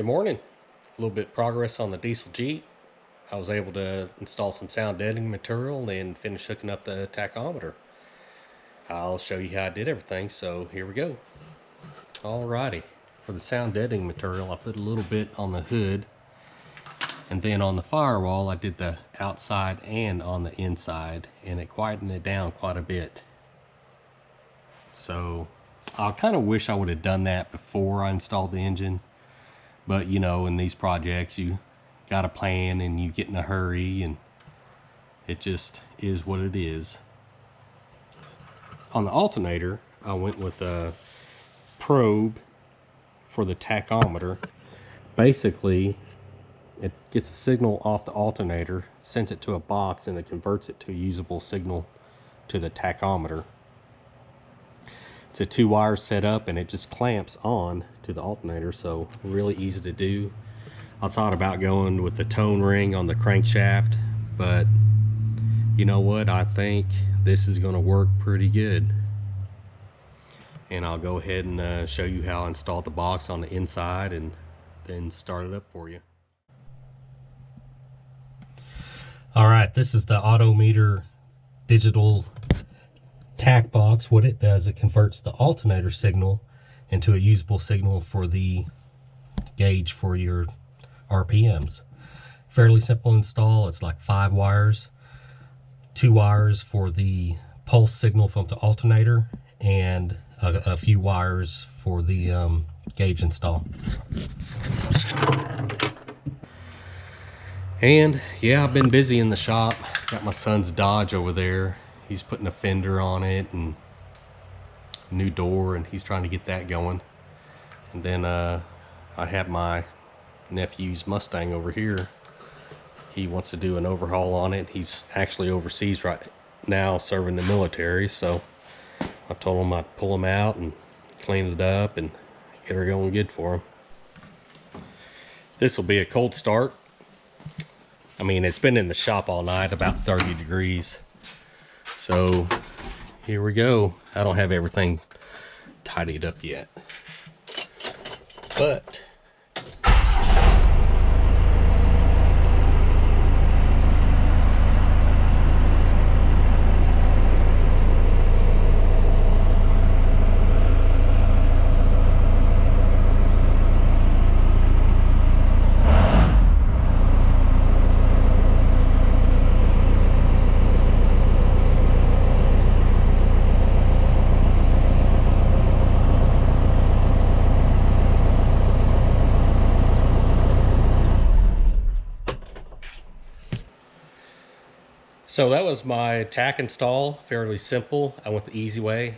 morning. A little bit progress on the diesel Jeep. I was able to install some sound deadening material and finish hooking up the tachometer. I'll show you how I did everything, so here we go. Alrighty, for the sound deadening material I put a little bit on the hood, and then on the firewall I did the outside and on the inside, and it quietened it down quite a bit. So I kind of wish I would have done that before I installed the engine. But you know, in these projects, you got a plan and you get in a hurry, and it just is what it is. On the alternator, I went with a probe for the tachometer. Basically, it gets a signal off the alternator, sends it to a box, and it converts it to a usable signal to the tachometer. It's a 2-wire setup, and it just clamps on to the alternator, so really easy to do. I thought about going with the tone ring on the crankshaft, but you know what, I think this is going to work pretty good. And I'll go ahead and show you how I installed the box on the inside and then start it up for you. Alright, this is the Autometer digital tach box. What it does, it converts the alternator signal into a usable signal for the gauge for your RPMs. Fairly simple install. It's like 5 wires, 2 wires for the pulse signal from the alternator, and a few wires for the gauge install. And yeah, I've been busy in the shop. Got my son's Dodge over there. He's putting a fender on it and new door, and he's trying to get that going. And then I have my nephew's Mustang over here. He wants to do an overhaul on it. He's actually overseas right now serving the military, so I told him I'd pull him out and clean it up and get her going good for him. This will be a cold start. I mean, it's been in the shop all night, about 30 degrees. So here we go. I don't have everything tidied up yet, but so that was my tach install. Fairly simple. I went the easy way.